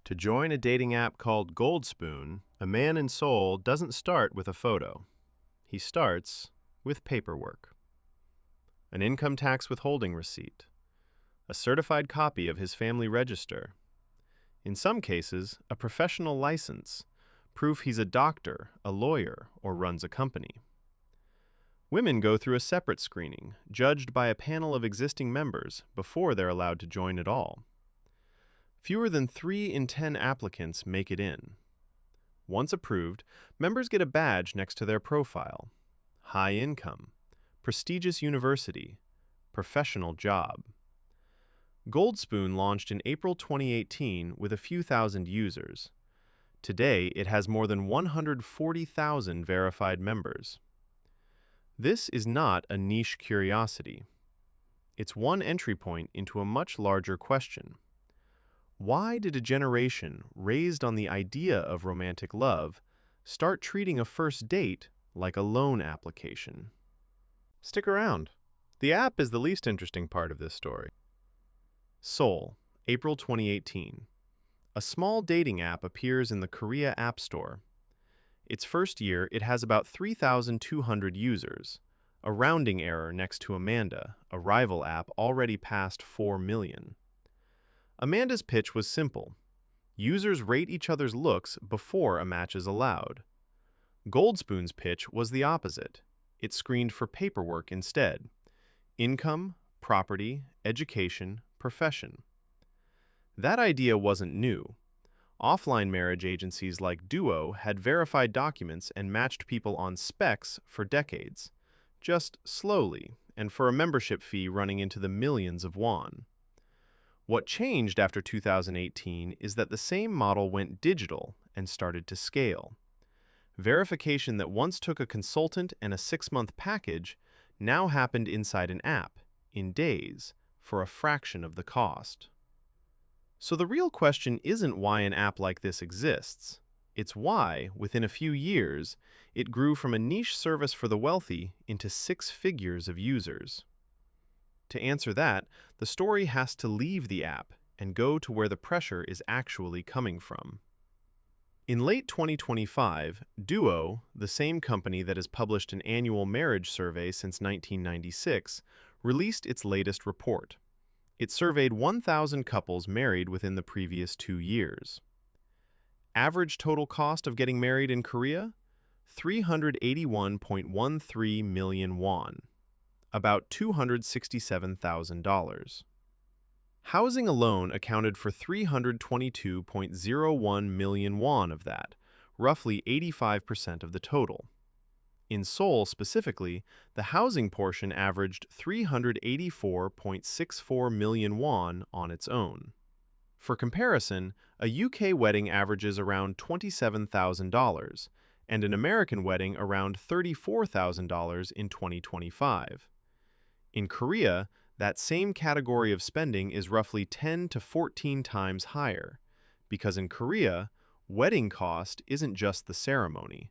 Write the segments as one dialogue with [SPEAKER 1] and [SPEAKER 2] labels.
[SPEAKER 1] To join a dating app called Goldspoon, a man in Seoul doesn't start with a photo. He starts with paperwork. An income tax withholding receipt, a certified copy of his family register, in some cases, a professional license, proof he's a doctor, a lawyer, or runs a company. Women go through a separate screening, judged by a panel of existing members before they're allowed to join at all. Fewer than 3 in 10 applicants make it in. Once approved, members get a badge next to their profile. High income, prestigious university, professional job. Goldspoon launched in April 2018 with a few thousand users. Today, it has more than 140,000 verified members. This is not a niche curiosity. It's one entry point into a much larger question. Why did a generation raised on the idea of romantic love start treating a first date like a loan application? Stick around. The app is the least interesting part of this story. Seoul, April 2018. A small dating app appears in the Korea App Store. Its first year, it has about 3,200 users, a rounding error next to Amanda, a rival app already past 4 million. Amanda's pitch was simple. Users rate each other's looks before a match is allowed. Goldspoon's pitch was the opposite. It screened for paperwork instead. Income, property, education, profession. That idea wasn't new. Offline marriage agencies like Duo had verified documents and matched people on specs for decades, just slowly, and for a membership fee running into the millions of won. What changed after 2018 is that the same model went digital and started to scale. Verification that once took a consultant and a 6-month package now happened inside an app, in days, for a fraction of the cost. So the real question isn't why an app like this exists. It's why, within a few years, it grew from a niche service for the wealthy into 6 figures of users. To answer that, the story has to leave the app and go to where the pressure is actually coming from. In late 2025, Duo, the same company that has published an annual marriage survey since 1996, released its latest report. It surveyed 1,000 couples married within the previous 2 years. Average total cost of getting married in Korea? 381.13 million won. About $267,000. Housing alone accounted for 322.01 million won of that, roughly 85% of the total. In Seoul specifically, the housing portion averaged 384.64 million won on its own. For comparison, a UK wedding averages around $27,000, and an American wedding around $34,000 in 2025. In Korea, that same category of spending is roughly 10 to 14 times higher, because in Korea, wedding cost isn't just the ceremony,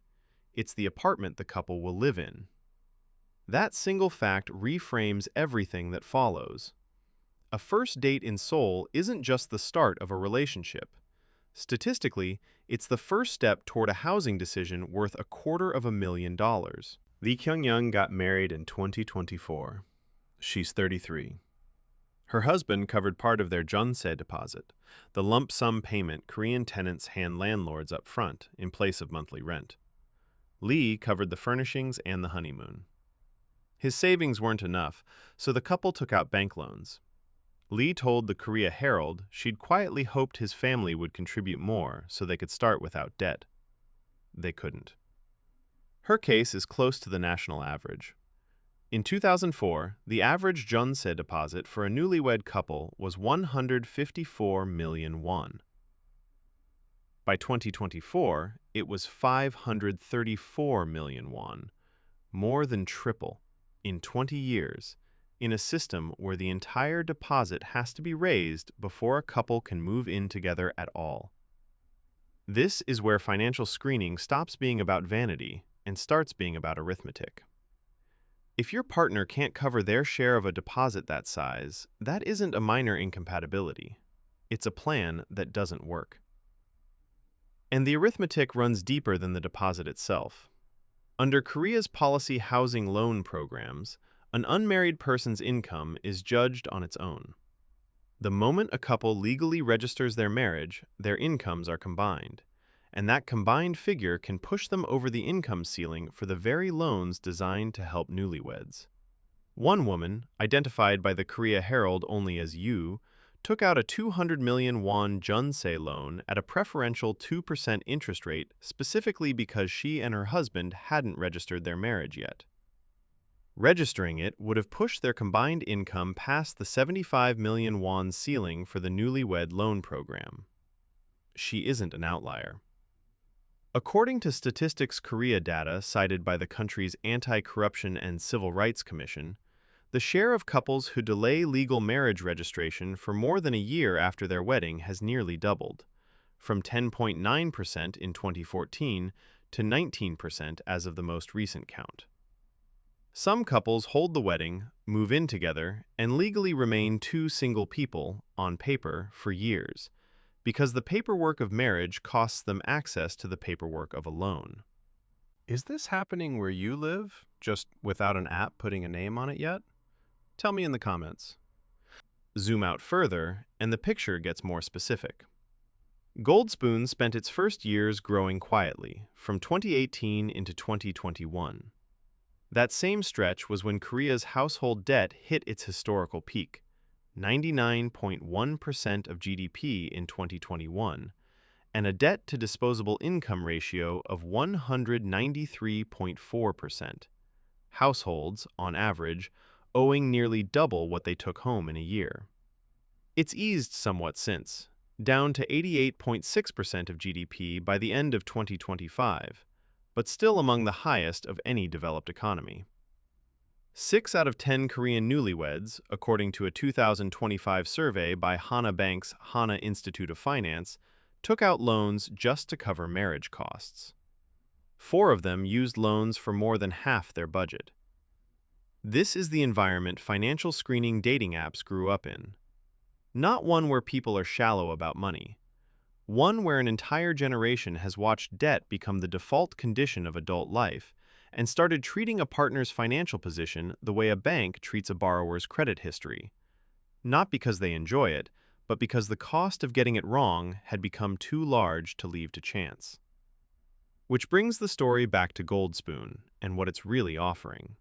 [SPEAKER 1] it's the apartment the couple will live in. That single fact reframes everything that follows. A first date in Seoul isn't just the start of a relationship. Statistically, it's the first step toward a housing decision worth $250,000. Lee Kyung-young got married in 2024. She's 33. Her husband covered part of their Jeonse deposit, the lump sum payment Korean tenants hand landlords up front in place of monthly rent. Lee covered the furnishings and the honeymoon. His savings weren't enough, so the couple took out bank loans. Lee told the Korea Herald she'd quietly hoped his family would contribute more so they could start without debt. They couldn't. Her case is close to the national average. In 2004, the average Jeonse deposit for a newlywed couple was 154 million won. By 2024, it was 534 million won, more than triple, in 20 years, in a system where the entire deposit has to be raised before a couple can move in together at all. This is where financial screening stops being about vanity and starts being about arithmetic. If your partner can't cover their share of a deposit that size, that isn't a minor incompatibility. It's a plan that doesn't work. And the arithmetic runs deeper than the deposit itself. Under Korea's policy housing loan programs, an unmarried person's income is judged on its own. The moment a couple legally registers their marriage, their incomes are combined, and that combined figure can push them over the income ceiling for the very loans designed to help newlyweds. One woman, identified by the Korea Herald only as Yu, took out a 200 million won Jeonse loan at a preferential 2% interest rate specifically because she and her husband hadn't registered their marriage yet. Registering it would have pushed their combined income past the 75 million won ceiling for the newlywed loan program. She isn't an outlier. According to Statistics Korea data cited by the country's Anti-Corruption and Civil Rights Commission, the share of couples who delay legal marriage registration for more than a year after their wedding has nearly doubled, from 10.9% in 2014 to 19% as of the most recent count. Some couples hold the wedding, move in together, and legally remain two single people, on paper, for years, because the paperwork of marriage costs them access to the paperwork of a loan. Is this happening where you live, just without an app putting a name on it yet? Tell me in the comments. Zoom out further, and the picture gets more specific. Goldspoon spent its first years growing quietly, from 2018 into 2021. That same stretch was when Korea's household debt hit its historical peak, 99.1% of GDP in 2021, and a debt-to-disposable income ratio of 193.4%. Households, on average, owing nearly double what they took home in a year. It's eased somewhat since, down to 88.6% of GDP by the end of 2025, but still among the highest of any developed economy. 6 out of 10 Korean newlyweds, according to a 2025 survey by Hana Bank's Hana Institute of Finance, took out loans just to cover marriage costs. 4 of them used loans for more than half their budget. This is the environment financial screening dating apps grew up in. Not one where people are shallow about money. One where an entire generation has watched debt become the default condition of adult life and started treating a partner's financial position the way a bank treats a borrower's credit history. Not because they enjoy it, but because the cost of getting it wrong had become too large to leave to chance. Which brings the story back to Goldspoon and what it's really offering.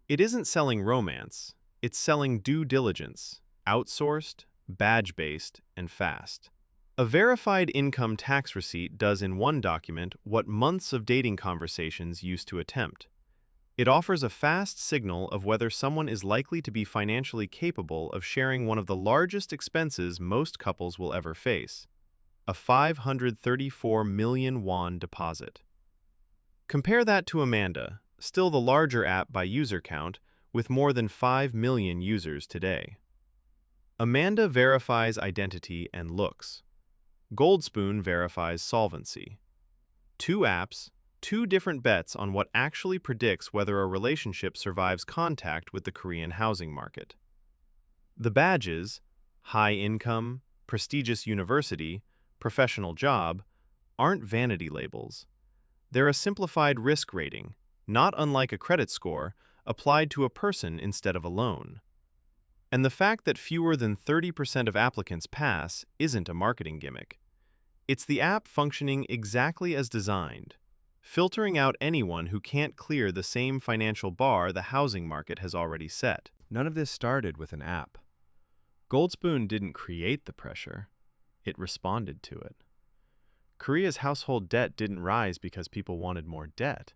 [SPEAKER 1] It isn't selling romance, it's selling due diligence, outsourced, badge-based, and fast. A verified income tax receipt does in one document what months of dating conversations used to attempt. It offers a fast signal of whether someone is likely to be financially capable of sharing one of the largest expenses most couples will ever face, a 534 million won deposit. Compare that to Amanda, still the larger app by user count, with more than 5 million users today. Amanda verifies identity and looks. Goldspoon verifies solvency. 2 apps, 2 different bets on what actually predicts whether a relationship survives contact with the Korean housing market. The badges, high income, prestigious university, professional job, aren't vanity labels. They're a simplified risk rating, not unlike a credit score, applied to a person instead of a loan. And the fact that fewer than 30% of applicants pass isn't a marketing gimmick. It's the app functioning exactly as designed, filtering out anyone who can't clear the same financial bar the housing market has already set. None of this started with an app. Goldspoon didn't create the pressure. It responded to it. Korea's household debt didn't rise because people wanted more debt.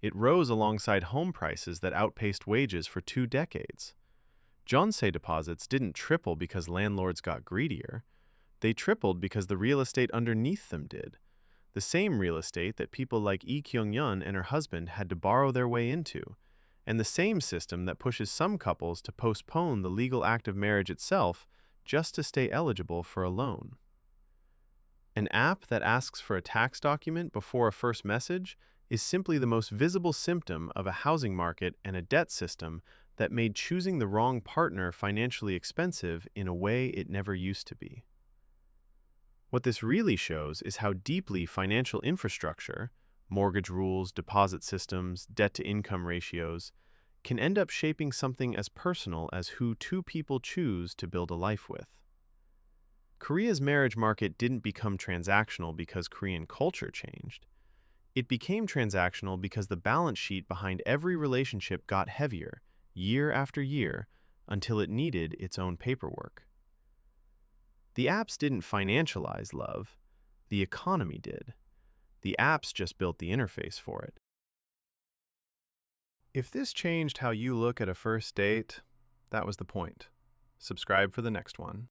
[SPEAKER 1] It rose alongside home prices that outpaced wages for 2 decades. Jeonse deposits didn't triple because landlords got greedier. They tripled because the real estate underneath them did. The same real estate that people like Lee Kyung-yeon and her husband had to borrow their way into, and the same system that pushes some couples to postpone the legal act of marriage itself just to stay eligible for a loan. An app that asks for a tax document before a first message is simply the most visible symptom of a housing market and a debt system that made choosing the wrong partner financially expensive in a way it never used to be. What this really shows is how deeply financial infrastructure, mortgage rules, deposit systems, debt-to-income ratios, can end up shaping something as personal as who two people choose to build a life with. Korea's marriage market didn't become transactional because Korean culture changed. It became transactional because the balance sheet behind every relationship got heavier, year after year, until it needed its own paperwork. The apps didn't financialize love, the economy did. The apps just built the interface for it. If this changed how you look at a first date, that was the point. Subscribe for the next one.